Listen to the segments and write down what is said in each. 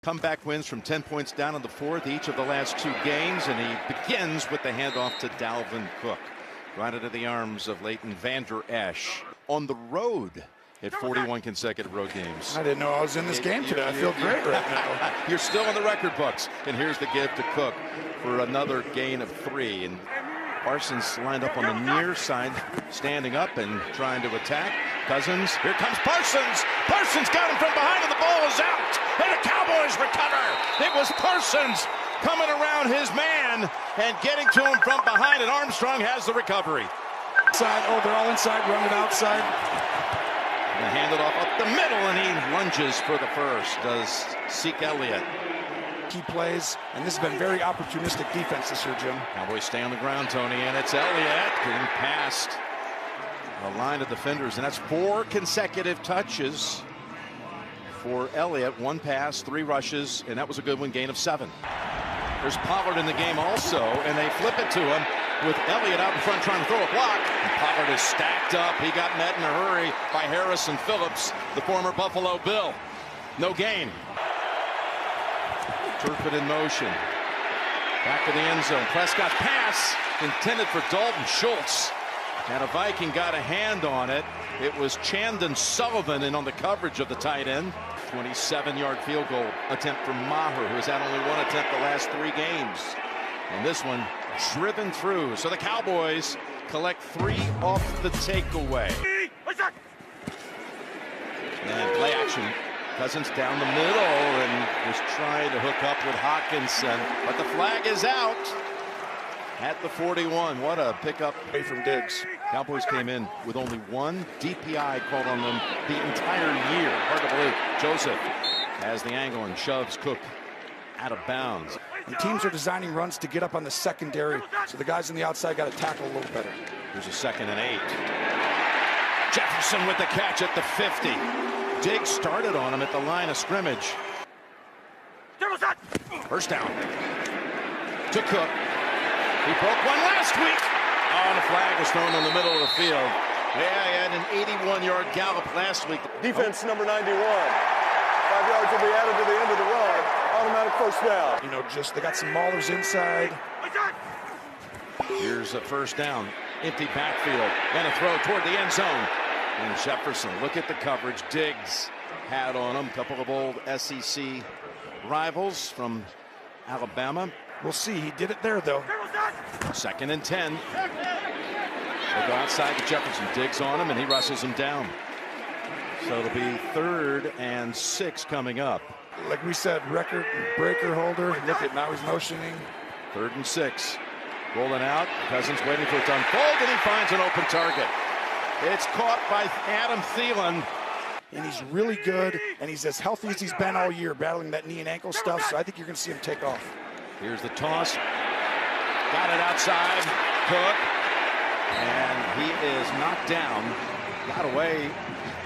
Comeback wins from 10 points down in the fourth each of the last two games, and he begins with the handoff to Dalvin Cook. Right into the arms of Leighton Vander Esch. On the road at 41 consecutive road games. I didn't know I was in this game today. I feel great right now. You're still in the record books. And here's the give to Cook for another gain of 3. And Parsons lined up on the near side, standing up and trying to attack. Cousins, here comes Parsons. Parsons got him from behind, and the ball is out. And the Cowboys recover. It was Parsons coming around his man and getting to him from behind, and Armstrong has the recovery. Side, oh, they're all inside, run it outside. And hand it off up the middle, and he lunges for the first. Does Zeke Elliott. Key plays, and this has been very opportunistic defense this year, Jim. Cowboys stay on the ground, Tony, and it's Elliott getting past a line of defenders, and that's 4 consecutive touches for Elliott. 1 pass, 3 rushes, and that was a good one, gain of 7. There's Pollard in the game also, and they flip it to him with Elliott out in front trying to throw a block. And Pollard is stacked up. He got met in a hurry by Harrison Phillips, the former Buffalo Bill. No gain. Turpin in motion. Back to the end zone. Prescott's pass intended for Dalton Schultz. And a Viking got a hand on it. It was Chandon Sullivan in on the coverage of the tight end. 27-yard field goal attempt from Maher, who has had only 1 attempt the last 3 games. And this one driven through. So the Cowboys collect 3 off the takeaway. And play action. Cousins down the middle and was trying to hook up with Hawkinson, but the flag is out at the 41. What a pickup Away from Diggs. Cowboys came in with only 1 DPI called on them the entire year. Hard to believe. Joseph has the angle and shoves Cook out of bounds. And teams are designing runs to get up on the secondary, so the guys on the outside got to tackle a little better. Here's a 2nd and 8. Jefferson with the catch at the 50. Diggs started on him at the line of scrimmage. First down to Cook. He broke one last week. Oh, and the flag was thrown in the middle of the field. Yeah, he had an 81-yard gallop last week. Defense number 91. 5 yards will be added to the end of the run. Automatic first down. You know, just they got some maulers inside. Here's a first down. Empty backfield. And a throw toward the end zone. And Jefferson, look at the coverage Diggs had on him. A couple of old SEC rivals from Alabama. We'll see. He did it there, though. 2nd and 10. They go outside to Jefferson. Diggs on him, and he wrestles him down. So it'll be 3rd and 6 coming up. Like we said, record breaker holder. Look at now he's motioning. 3rd and 6. Rolling out. Cousins waiting for it to unfold, and he finds an open target. It's caught by Adam Thielen. And he's really good, and he's as healthy as he's been all year, battling that knee and ankle stuff, so I think you're going to see him take off. Here's the toss. Got it outside. Cook. And he is knocked down. Got away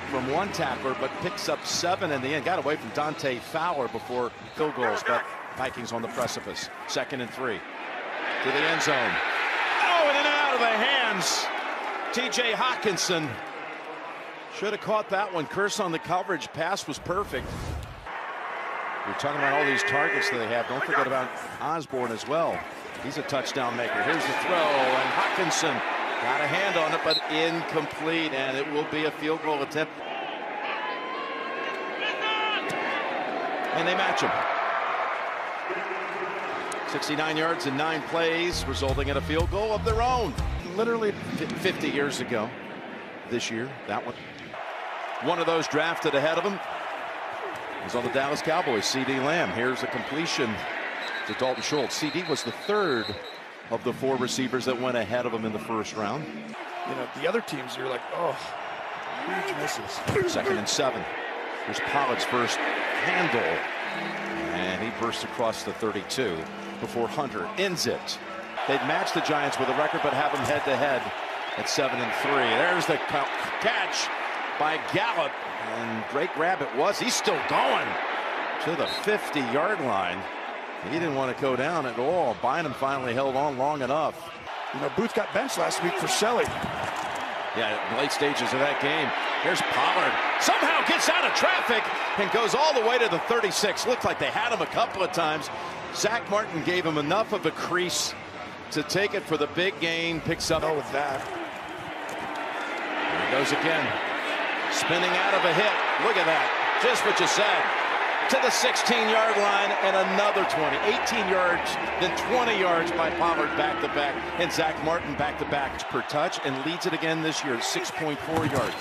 from 1 tackler, but picks up 7 in the end. Got away from Dante Fowler before field goals, but Vikings on the precipice. 2nd and 3. To the end zone. Oh, and in and out of the hands. T.J. Hawkinson should have caught that one. Curse on the coverage. Pass was perfect. We're talking about all these targets that they have. Don't forget about Osborne as well. He's a touchdown maker. Here's the throw, and Hawkinson got a hand on it, but incomplete, and it will be a field goal attempt. And they match him. 69 yards in 9 plays, resulting in a field goal of their own. Literally 50 years ago this year, that one. One of those drafted ahead of him was on the Dallas Cowboys, C.D. Lamb. Here's a completion to Dalton Schultz. C.D. was the 3rd of the 4 receivers that went ahead of him in the 1st round. You know, the other teams, you're like, oh, huge misses. 2nd and 7. Here's Pollard's first handle. And he bursts across the 32 before Hunter ends it. They'd match the Giants with a record, but have them head-to-head at 7 and 3. There's the catch by Gallup, and great grab it was. He's still going to the 50-yard line. He didn't want to go down at all. Bynum finally held on long enough. You know, Booth got benched last week for Shelley. Yeah, late stages of that game. Here's Pollard. Somehow gets out of traffic and goes all the way to the 36. Looked like they had him a couple of times. Zach Martin gave him enough of a crease to take it for the big gain. Picks up with that. There he goes again. Spinning out of a hit. Look at that. Just what you said. To the 16-yard line and another 20. 18 yards, then 20 yards by Pollard back-to-back. And Zach Martin back-to-back per touch and leads it again this year at 6.4 yards.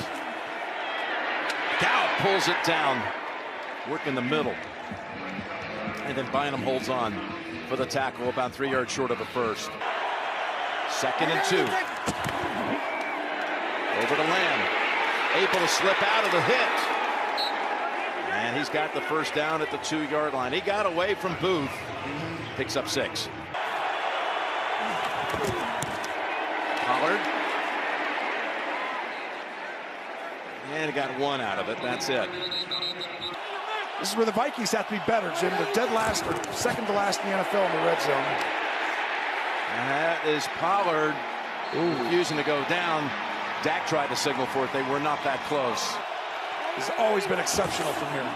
Dow pulls it down. Work in the middle. And then Bynum holds on for the tackle about 3 yards short of a first. 2nd and 2. Over to Lamb. Able to slip out of the hit. And he's got the first down at the 2-yard line. He got away from Booth. Picks up 6. Pollard. And he got 1 out of it. That's it. This is where the Vikings have to be better, Jim. They're dead last or second to last in the NFL in the red zone. And that is Pollard refusing to go down. Dak tried to signal for it. They were not that close. He's always been exceptional from here.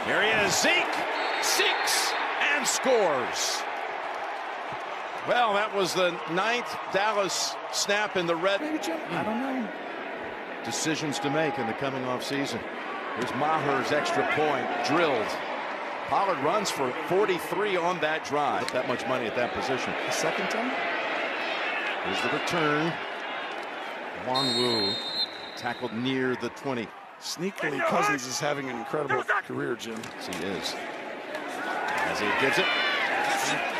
Here he is. Zeke seeks and scores. Well, that was the 9th Dallas snap in the red. Maybe, Jim? I don't know. Decisions to make in the coming off season. Here's Maher's extra point drilled. Pollard runs for 43 on that drive. That much money at that position. The second time. Here's the return. Wong-Woo tackled near the 20. Sneakily, Cousins is having an incredible career, Jim. Yes, he is. As he gives it,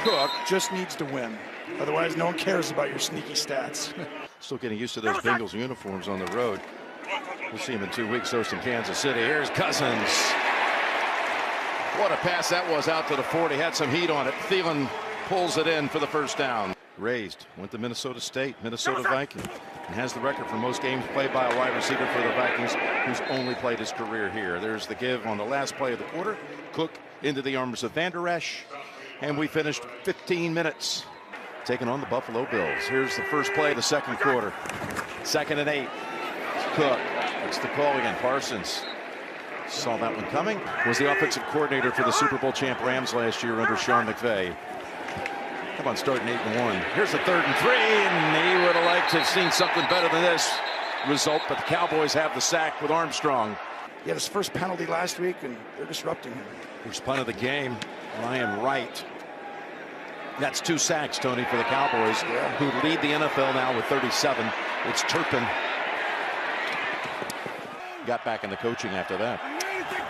Cook just needs to win. Otherwise, no one cares about your sneaky stats. Still getting used to those Bengals uniforms on the road. We'll see him in 2 weeks host in Kansas City. Here's Cousins. What a pass that was out to the 40. Had some heat on it. Thielen pulls it in for the first down. Raised. Went to Minnesota State. Minnesota Vikings. And has the record for most games played by a wide receiver for the Vikings, who's only played his career here. There's the give on the last play of the quarter. Cook into the arms of Van Der Esch. And we finished 15 minutes. Taking on the Buffalo Bills. Here's the first play of the second quarter. 2nd and 8. Cook. It's the call again. Parsons saw that one coming. Was the offensive coordinator for the Super Bowl champ Rams last year under Sean McVay. Come on, starting 8-1. Here's the 3rd and 3, and he would have liked to have seen something better than this result, but the Cowboys have the sack with Armstrong. He had his first penalty last week, and they're disrupting him. First punt of the game, Ryan Wright. That's 2 sacks, Tony, for the Cowboys, who lead the NFL now with 37. It's Turpin. Got back in the coaching after that.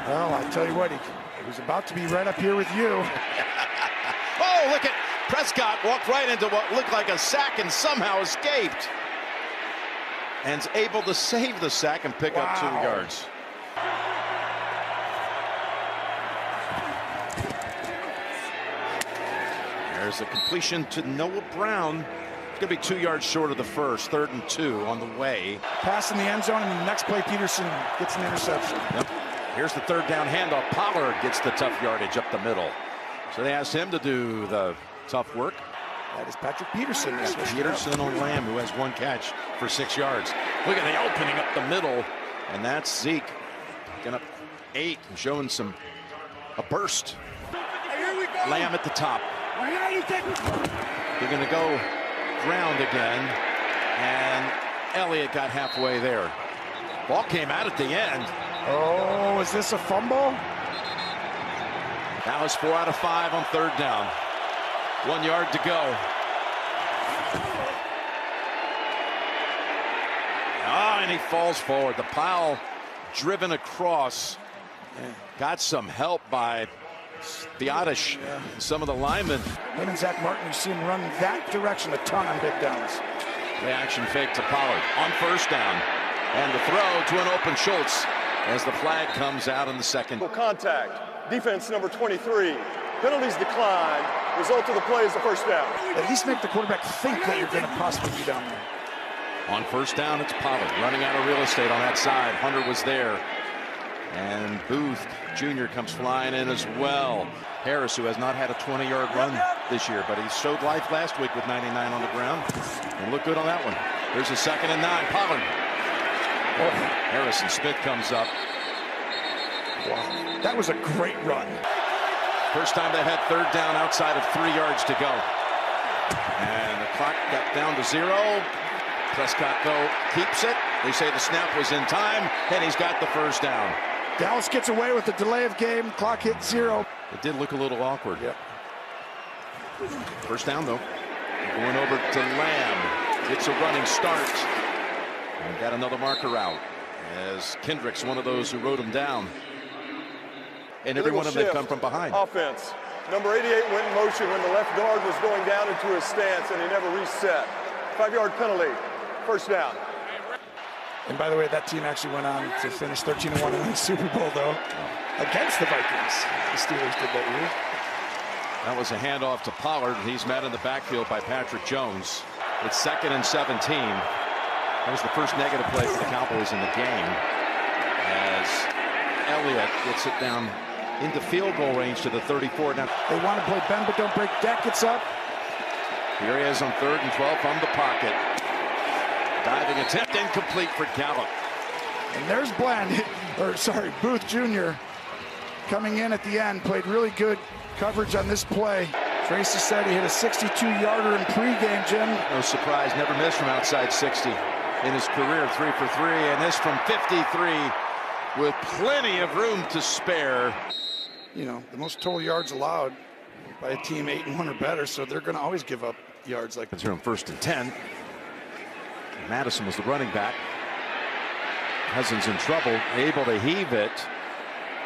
Well, I tell you what, he was about to be right up here with you. Oh, look at Prescott walked right into what looked like a sack and somehow escaped. And is able to save the sack and pick up 2 yards. There's a completion to Noah Brown. It's going to be 2 yards short of the first. 3rd and 2 on the way. Pass in the end zone, and the next play, Peterson gets an interception. Yep. Here's the 3rd down handoff. Pollard gets the tough yardage up the middle. So they asked him to do the tough work. That is Patrick Peterson. Peterson on Lamb, who has 1 catch for 6 yards. Look at the opening up the middle. And that's Zeke. Picking up 8 and showing a burst. Lamb at the top. They're going to go ground again. And Elliott got halfway there. Ball came out at the end. Oh, is this a fumble? That was 4 out of 5 on 3rd down. 1 yard to go. And he falls forward. The pile driven across. Got some help by Biotish. Some of the linemen. Him and Zach Martin, you see him run that direction a ton on big downs. The action fake to Pollard on 1st down. And the throw to an open Schultz as the flag comes out in the second. Contact. Defense number 23. Penalties decline. Result of the play is the first down. At least make the quarterback think that you're going to possibly be down there. On 1st down, it's Pollard running out of real estate on that side. Hunter was there. And Booth Jr. comes flying in as well. Harris, who has not had a 20-yard run this year, but he showed life last week with 99 on the ground. And looked good on that one. Here's a 2nd and 9. Pollard Oh, Harrison Smith comes up. wow. That was a great run. First time they had third down outside of 3 yards to go. And the clock got down to 0. Prescott, though, keeps it. They say the snap was in time, and he's got the first down. Dallas gets away with the delay of game. Clock hit 0. It did look a little awkward. Yep. First down, though. Going over to Lamb. It's a running start. And got another marker out. As Kendrick's one of those who wrote him down. And every one of them come from behind. Offense. Number 88 went in motion when the left guard was going down into his stance, and he never reset. 5-yard penalty. First down. And by the way, that team actually went on to finish 13-1 in the Super Bowl, though, against the Vikings. The Steelers did that year. That was a handoff to Pollard. He's met in the backfield by Patrick Jones. It's 2nd and 17. That was the first negative play for the Cowboys in the game. As Elliott gets it down into field goal range to the 34. Now they want to play bend but don't break. Dak gets up. Here he is on 3rd and 12 from the pocket. Diving attempt incomplete for Gallup. And there's Booth Jr. coming in at the end. Played really good coverage on this play. Tracy said he hit a 62-yarder in pregame, Jim. No surprise, never missed from outside 60 in his career. 3 for 3, and this from 53 with plenty of room to spare. You know, the most total yards allowed by a team 8-1 or better, so they're going to always give up yards like that. It's here on 1st and 10. Madison was the running back. Cousins in trouble, able to heave it.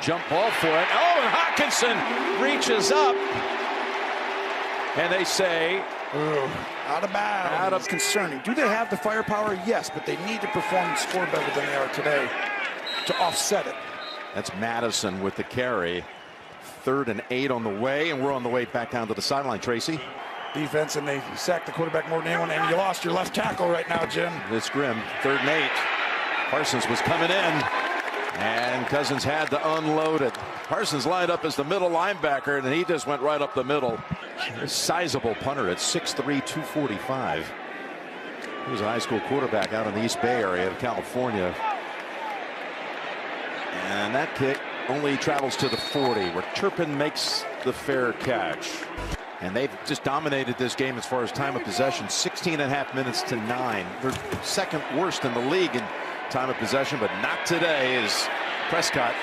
Jump ball for it. Oh, and Hawkinson reaches up. And they say, out of bounds. Out of concerning. Do they have the firepower? Yes, but they need to perform and score better than they are today to offset it. That's Madison with the carry. 3rd and 8 on the way, and we're on the way back down to the sideline, Tracy. Defense, and they sacked the quarterback more than anyone, and you lost your left tackle right now, Jim. It's grim. 3rd and 8. Parsons was coming in, and Cousins had to unload it. Parsons lined up as the middle linebacker, and he just went right up the middle. A sizable punter at 6'3", 245. He was a high school quarterback out in the East Bay area of California. And that kick only travels to the 40, where Turpin makes the fair catch. And they've just dominated this game as far as time of possession. 16.5 minutes to 9. They're 2nd worst in the league in time of possession, but not today. As Prescott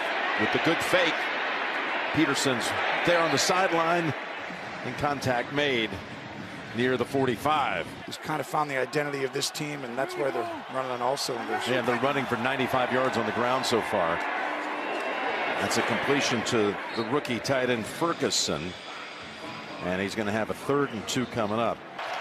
with the good fake. Peterson's there on the sideline, and contact made near the 45. Just kind of found the identity of this team, and that's why they're running on all cylinders. Yeah, they're running for 95 yards on the ground so far. That's a completion to the rookie tight end Ferguson. And he's going to have a 3rd and 2 coming up.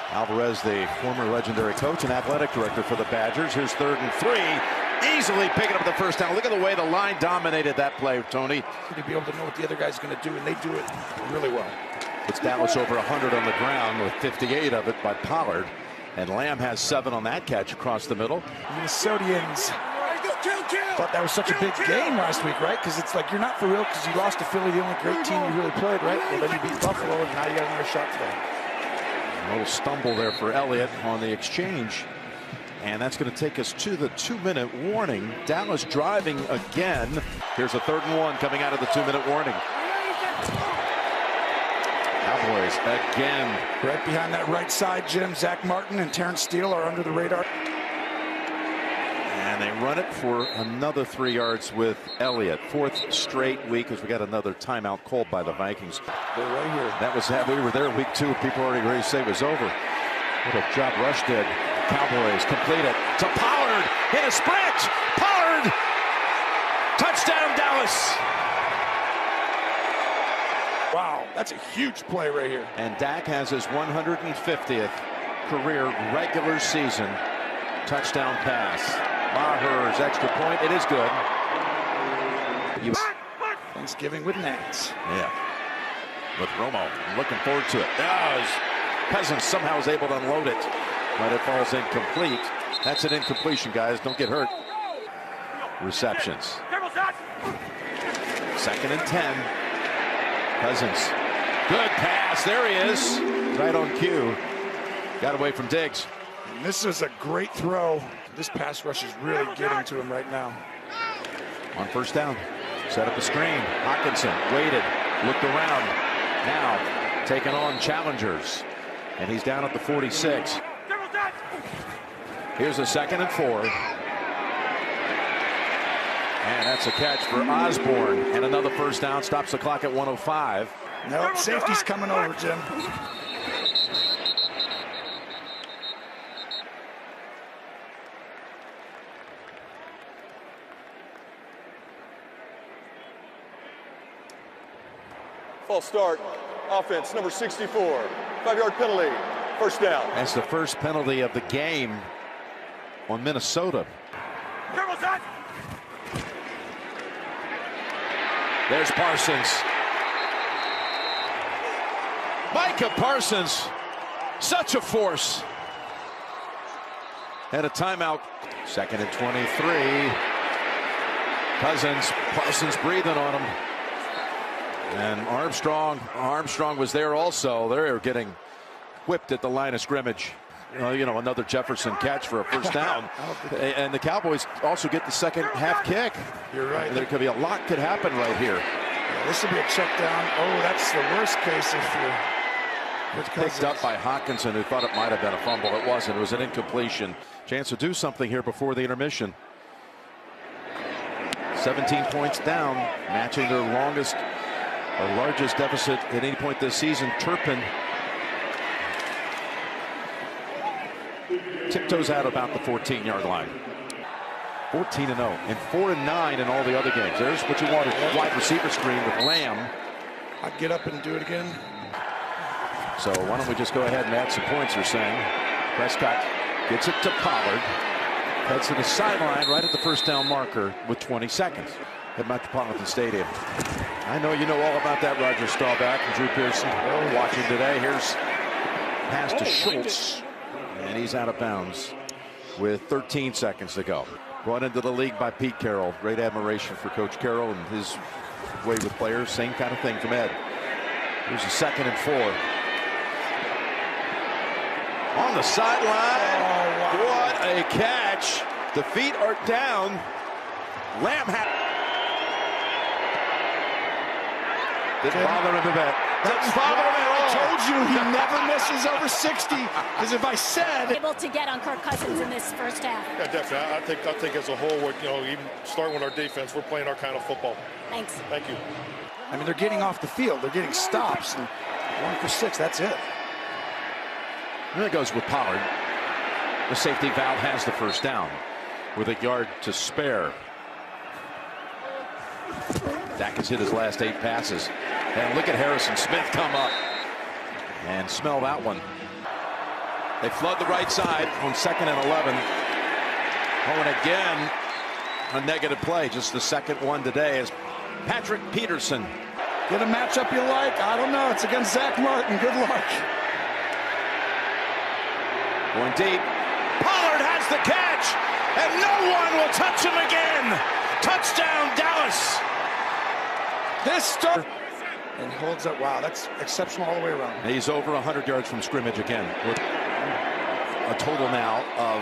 Alvarez, the former legendary coach and athletic director for the Badgers. Here's 3rd and 3. Easily picking up the first down. Look at the way the line dominated that play, Tony. To be able to know what the other guy's going to do, and they do it really well. It's Dallas over 100 on the ground with 58 of it by Pollard. And Lamb has 7 on that catch across the middle. Minnesotians thought that was such a big game last week, right? Because it's like you're not for real because you lost to Philly, the only great team you really played, right? Well, then you beat Buffalo, and now you got another shot today. A little stumble there for Elliott on the exchange. And that's going to take us to the 2-minute warning. Dallas driving again. Here's a 3rd and 1 coming out of the 2-minute warning. Cowboys again. Right behind that right side, Jim. Zach Martin and Terrence Steele are under the radar. And they run it for another 3 yards with Elliott. 4th straight week as we got another timeout called by the Vikings. They're right here. That was, we were there week 2. People already ready to say it was over. What a job Rush did. Cowboys complete it to Pollard in a sprint. Pollard, touchdown Dallas. Wow, that's a huge play right here. And Dak has his 150th career regular season touchdown pass. Maher's extra point. It is good. Thanksgiving with Nats. Yeah. With Romo. I'm looking forward to it. Cousins somehow is able to unload it, but it falls incomplete. That's an incompletion, guys. Don't get hurt. Receptions. 2nd and 10. Cousins. Good pass. There he is. Right on cue. Got away from Diggs. And this is a great throw This pass rush is really getting to him right now. On first down, set up a screen. Hawkinson waited, looked around. Now taking on challengers, and he's down at the 46. Here's a 2nd and 4. And that's a catch for Osborne, and another first down. Stops the clock at 105. Nope, safety's coming over, Jim. False start. Offense, number 64. 5-yard penalty. First down. That's the first penalty of the game on Minnesota. There's Parsons. Micah Parsons, such a force. Had a timeout. 2nd and 23. Parsons breathing on him. And Armstrong was there also. They're getting whipped at the line of scrimmage. Another Jefferson catch for a first down. And the Cowboys also get the second half kick. You're right. There could be a lot could happen right here. Yeah, this will be a check down. Oh, that's the worst case if you're picked up by Hawkinson, who thought it might have been a fumble. It wasn't. It was an incompletion. Chance to do something here before the intermission. 17 points down, matching their largest deficit at any point this season. Turpin tiptoes out about the 14-yard line. 14-0 and 4-9 in all the other games. There's what you wanted. Wide receiver screen with Lamb. I'd get up and do it again. So why don't we just go ahead and add some points, you're saying. Prescott gets it to Pollard. Heads to the sideline right at the first down marker with 20 seconds at Metropolitan Stadium. I know you know all about that, Roger Staubach and Drew Pearson. Watching today. Here's pass to Schultz. And he's out of bounds with 13 seconds to go. Brought into the league by Pete Carroll. Great admiration for Coach Carroll and his way with players. Same kind of thing from Ed. Here's a 2nd and 4. On the sideline. Oh, wow. What a catch. The feet are down. Lamb didn't bother him a bit. Didn't bother him at all. I told you he never misses over 60. Because if I said able to get on Kirk Cousins in this first half. Yeah, definitely. I think as a whole, even starting with our defense, we're playing our kind of football. Thanks. Thank you. I mean, they're getting off the field. They're getting stops. And 1 for 6. That's it. And it goes with Pollard. The safety valve has the first down with a yard to spare. Dak has hit his last 8 passes. And look at Harrison Smith come up and smell that one. They flood the right side on 2nd and 11. Oh, and again, a negative play. Just the second one today is Patrick Peterson. Get a matchup you like. I don't know. It's against Zach Martin. Good luck. Going deep. Pollard has the catch, and no one will touch him again. Touchdown, Dallas. This start. And he holds up. Wow, that's exceptional all the way around. He's over 100 yards from scrimmage again. With a total now of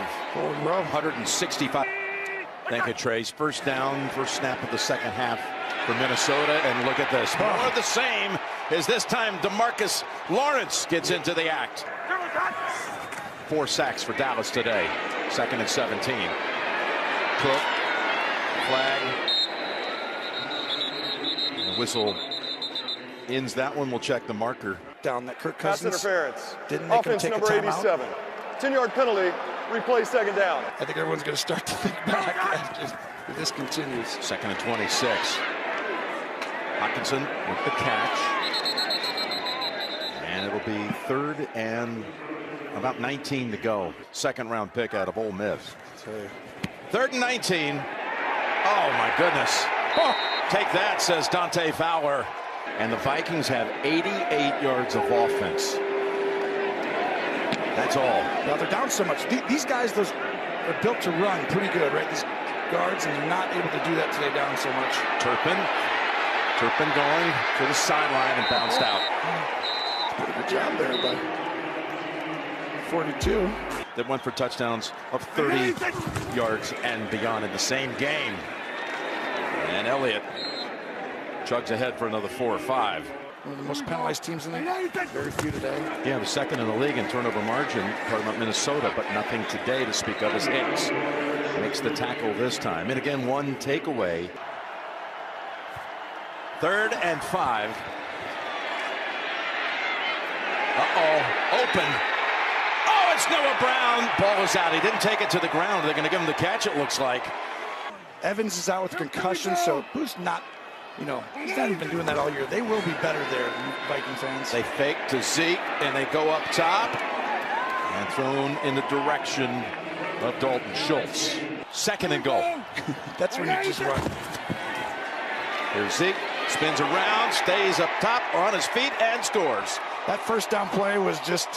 165. Thank you, Trace. First down, first snap of the second half for Minnesota. And look at this. More of the same as this time DeMarcus Lawrence gets into the act. 4 sacks for Dallas today. 2nd and 17. Cook. Flag. And the whistle ends that one. We'll check the marker. Down that Kirk Pass Cousins interference. didn't make Offense him take number a timeout. 87. 10-yard penalty. Replay 2nd down. I think everyone's going to start to think back if this continues. 2nd and 26. Hawkinson with the catch. And it'll be 3rd and about 19 to go. 2nd round pick out of Ole Miss. 3rd and 19. Oh my goodness. Oh, take that, says Dante Fowler. And the Vikings have 88 yards of offense. That's all. Well, they're down so much. These guys, those are built to run pretty good, right? These guards, and they're not able to do that today down so much. Turpin going to the sideline and bounced out. Good job there, but 42. that went for touchdowns of 30 yards and beyond in the same game. And Elliott chugs ahead for another 4 or 5. One of the most penalized teams in the league. Very few today. Yeah, the second in the league in turnover margin. Talking about Minnesota, but nothing today to speak of as Hicks makes the tackle this time. And again, one takeaway. 3rd and 5. Open. Oh, it's Noah Brown. Ball is out. He didn't take it to the ground. They're going to give him the catch, it looks like. Evans is out with concussion, so who's not, he's not even been doing that all year. They will be better there, Viking fans. They fake to Zeke, and they go up top. And thrown in the direction of Dalton Schultz. 2nd and goal. That's when you just run. Here's Zeke. Spins around, stays up top, on his feet, and scores. That first down play was just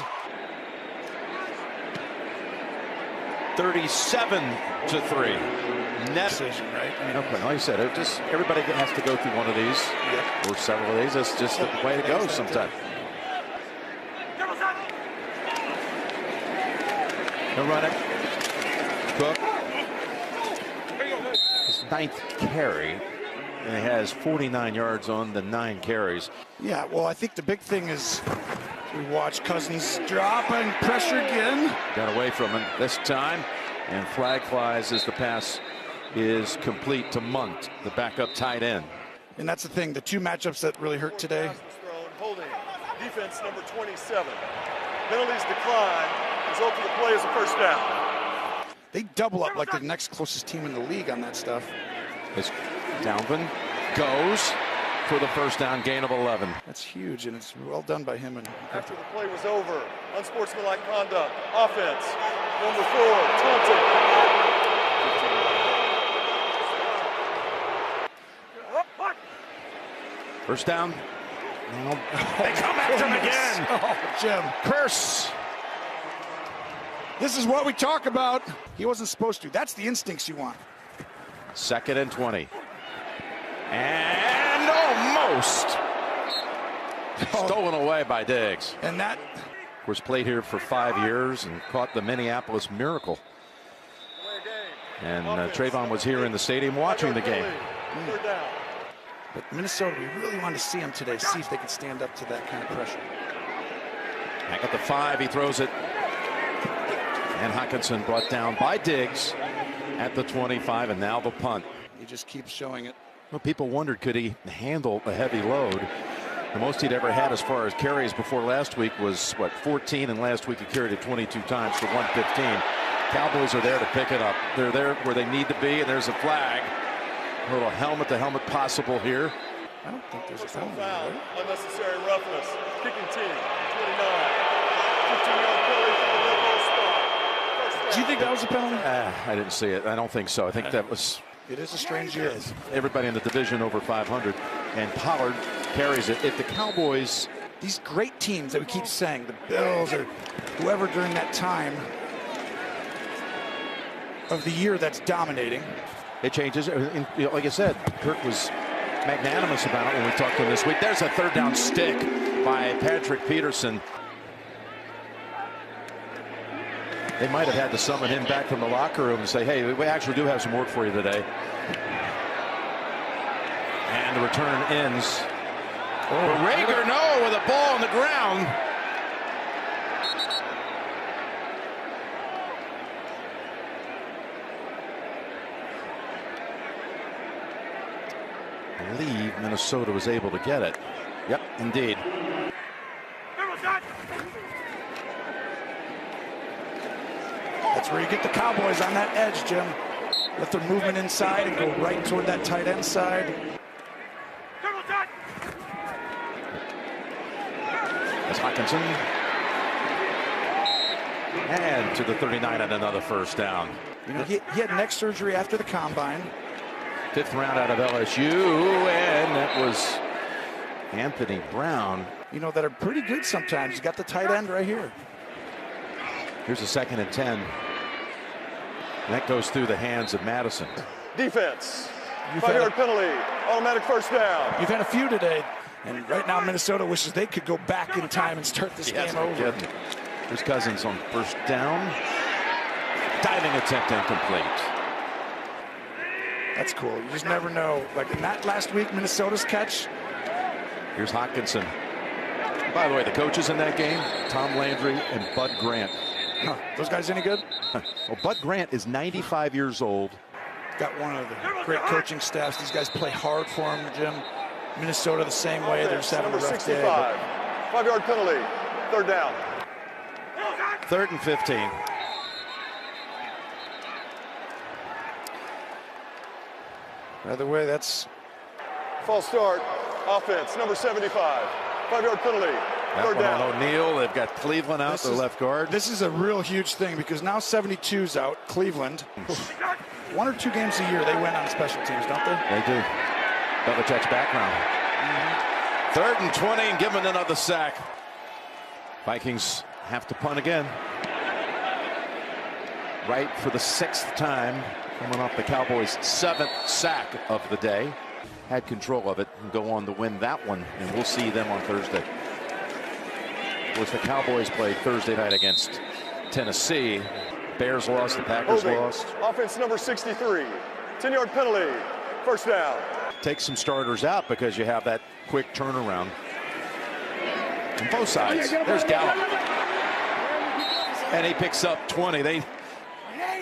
37-3. Net decision, right? Okay, like I said, everybody has to go through one of these or several of these. That's just the way to go sometimes. They'll run it. Cook. His 9th carry. And he has 49 yards on the 9 carries. Yeah, well, I think the big thing is we watch Cousins drop and pressure again. Got away from him this time. And flag flies as the pass is complete to Munt, the backup tight end. And that's the thing, the 2 matchups that really hurt today. Holding. Defense number 27. Penalties decline. Result of the play is a first down. They double up like the next closest team in the league on that stuff. As Dalvin goes for the first down, gain of 11. That's huge, and it's well done by him. And after the play was over, unsportsmanlike conduct, offense, number 4, Taunton. First down. They come after him again. Oh, Jim. Curse. This is what we talk about. He wasn't supposed to. That's the instincts you want. 2nd and 20. And almost stolen away by Diggs. And that was played here for 5 years and caught the Minneapolis Miracle. And Trayvon was here in the stadium watching the game. But Minnesota, we really wanted to see him today, see if they could stand up to that kind of pressure. Back at the 5, he throws it. And Hockenson brought down by Diggs at the 25, and now the punt. He just keeps showing it. Well, people wondered, could he handle a heavy load? The most he'd ever had as far as carries before last week was, 14, and last week he carried it 22 times for 115. Cowboys are there to pick it up. They're there where they need to be, and there's a flag. A little helmet-to-helmet possible here. I don't think there's a foul. Unnecessary roughness. Kicking team, 29. 15-yard penalty for the no-ball spot. Do you think that was a penalty? I didn't see it. I don't think so. I think that was... It is a strange year. Everybody in the division over 500, and Pollard carries it. If the Cowboys, these great teams that we keep saying, the Bills or whoever during that time of the year that's dominating, it changes. Like I said, Kirk was magnanimous about it when we talked to him this week. There's a 3rd down stick by Patrick Peterson. They might have had to summon him back from the locker room and say, hey, we actually do have some work for you today. And the return ends. Rager, no, with a ball on the ground. I believe Minnesota was able to get it. Yep, indeed. That's where you get the Cowboys on that edge, Jim. Let their movement inside and go right toward that tight end side. That's Hockenson. And to the 39 and another first down. You know, he had neck surgery after the combine. 5th round out of LSU, and that was Anthony Brown. You know, that are pretty good sometimes. He's got the tight end right here. Here's a 2nd and 10. And that goes through the hands of Madison. Defense. 5-yard penalty. Automatic first down. You've had a few today. And right now Minnesota wishes they could go back in time and start this game over. Here's Cousins on first down. Diving attempt incomplete. That's cool. You just never know. Like in that last week, Minnesota's catch. Here's Hawkinson. By the way, the coaches in that game, Tom Landry and Bud Grant. Huh. Those guys any good? Well, Bud Grant is 95 years old. Got one of the great coaching staffs. These guys play hard for him, Jim. Minnesota the same way. They're just having a Number rough 65. day. 5-yard penalty. Third down. 3rd and 15. By the way, that's False start. Offense, number 75. 5-yard penalty. That Third one down. on O'Neal. They've got Cleveland out, their left guard. This is a real huge thing because now 72's out. Cleveland. 1 or 2 games a year they win on special teams, don't they? They do. Belichick's background. 3rd and 20 and give him another sack. Vikings have to punt again. Right for the 6th time. Coming off the Cowboys' 7th sack of the day. Had control of it and go on to win that one. And we'll see them on Thursday. Of course, the Cowboys played Thursday night against Tennessee. Bears lost, the Packers lost. Offense number 63. 10-yard penalty. First down. Take some starters out because you have that quick turnaround. On both sides. There's Gallup. And he picks up 20. They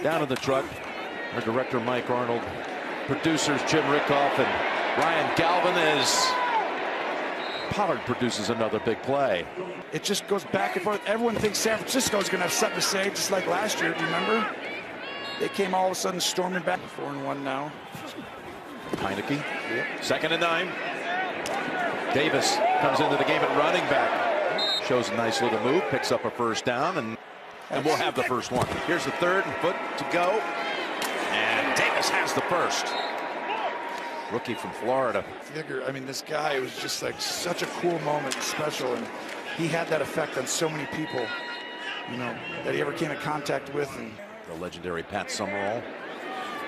down in the truck. Our director Mike Arnold. Producers Jim Rickoff and Ryan Galvin as Pollard produces another big play. It just goes back and forth. Everyone thinks San Francisco's going to have something to say, just like last year. Do you remember? They came all of a sudden storming back. 4-1 now. Heineke. Yep. 2nd and 9. Davis comes into the game at running back. Shows a nice little move. Picks up a first down. And we'll have the first one. Here's the 3rd and foot to go. And Davis has the first. Rookie from Florida. I mean, this guy was just like such a cool moment, special, and he had that effect on so many people, you know, that he ever came in contact with. And the legendary Pat Summerall.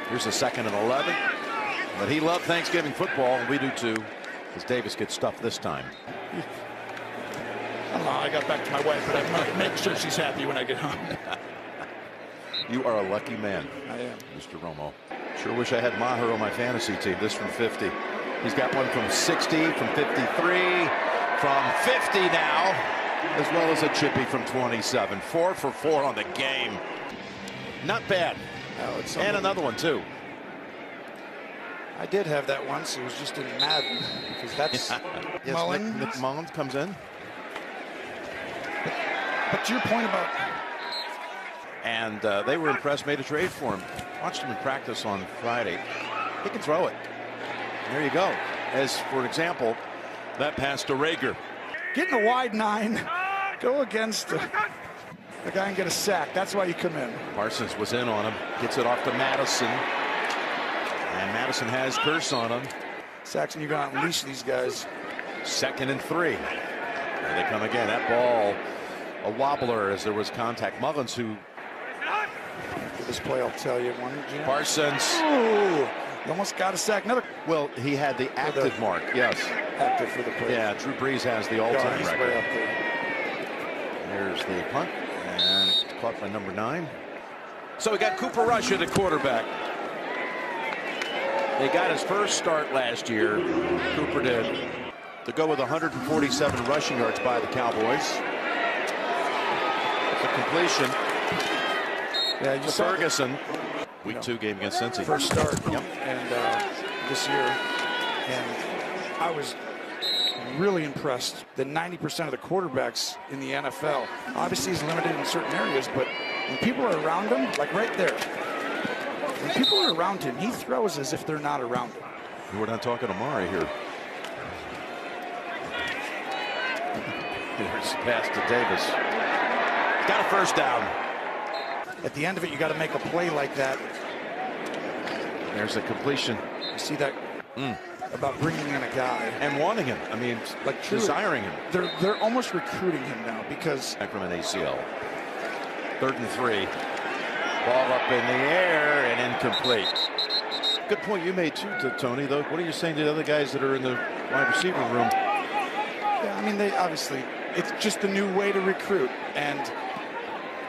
Here's the 2nd and 11. But he loved Thanksgiving football, and we do too, as Davis gets stuffed this time. I don't know, I got back to my wife, but I make sure she's happy when I get home. You are a lucky man. I am. Mr. Romo. Sure wish I had Maher on my fantasy team. This from 50. He's got one from 60, from 53, from 50 now, as well as a chippy from 27. 4 for 4 on the game. Not bad. Oh, and another one, too. I did have that once. It was just in Madden, because that's yes, Mullins. Nick Mullins comes in. But to your point about... And they were impressed, made a trade for him. Watched him in practice on Friday. He can throw it. There you go. As, for example, that pass to Rager. Getting a wide 9. Go against the guy and get a sack. That's why you come in. Parsons was in on him. Gets it off to Madison. And Madison has Curse on him. Saxon, you got to unleash these guys. 2nd and 3. There they come again. That ball, a wobbler as there was contact. Mullins, who... This play, I'll tell you one. Jim. Parsons. Ooh, he almost got a sack. Another. Well, he had the active mark. Yes. Active for the play. Yeah, Drew Brees has the all-time He's record. way up there. There's the punt. And caught by number 9. So we got Cooper Rush at quarterback. They got his first start last year. Cooper did. To go with 147 rushing yards by the Cowboys. It's a completion. Yeah, you saw Ferguson. Week 2 game against Cincy. First start. Yep. And this year. And I was really impressed that 90% of the quarterbacks in the NFL, obviously he's limited in certain areas, but when people are around him, like right there, when people are around him, he throws as if they're not around him. We're not talking to Mari here. There's the pass to Davis. Got a first down. At the end of it, you got to make a play like that. There's a completion. You see that about bringing in a guy and wanting him. I mean, like truly, desiring him. They're almost recruiting him now because from an ACL. 3rd and 3. Ball up in the air and incomplete. Good point you made too, Tony. Though, what are you saying to the other guys that are in the wide receiver room? Yeah, I mean, they obviously it's just a new way to recruit, and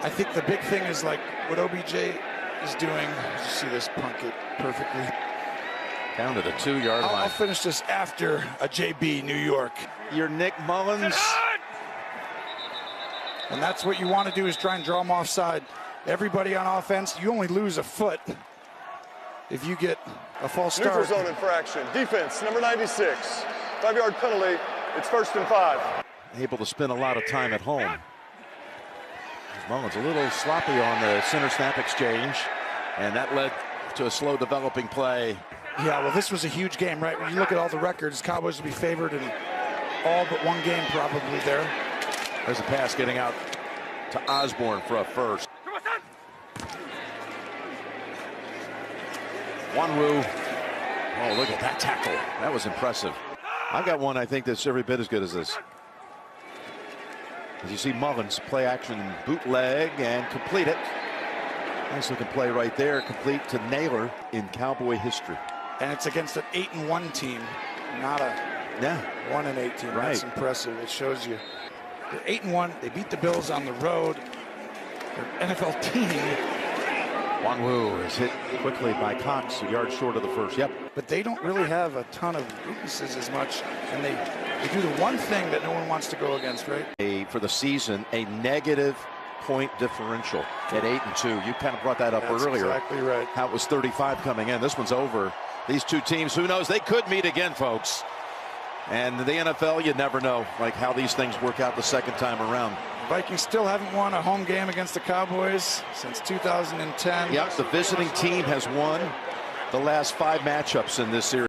I think the big thing is like what OBJ is doing. You see this punk it perfectly. Down to the 2-yard line. I'll finish this after a JB New York. You're Nick Mullins. And that's what you want to do, is try and draw them offside. Everybody on offense, you only lose a foot if you get a false start. Neutral zone infraction. Defense, number 96. 5-yard penalty. It's 1st and 5. Able to spend a lot of time at home. Mullins a little sloppy on the center snap exchange, and that led to a slow developing play. Yeah, well, this was a huge game, right? When you look at all the records, Cowboys will be favored in all but one game probably there. There's a pass getting out to Osborne for a first. Wanwu. Oh, look at that tackle. That was impressive. I've got one I think that's every bit as good as this. As you see Mullins play action bootleg and complete it. Nice looking play right there, complete to Naylor in Cowboy history. And it's against an 8-1 team, not a 1-8 team. Right. That's impressive. It shows you. They're 8-1. They beat the Bills on the road. They're an NFL team. Wanwu is hit quickly by Cox, a yard short of the first. Yep. But they don't really have a ton of weaknesses as much. And they do the one thing that no one wants to go against, right? For the season, a negative point differential at 8-2. You kind of brought that up earlier. Exactly right. How it was 35 coming in. This one's over. These two teams, who knows? They could meet again, folks. And the NFL, you never know, like how these things work out the second time around. Vikings still haven't won a home game against the Cowboys since 2010. Yep, the visiting team has won the last 5 matchups in this series.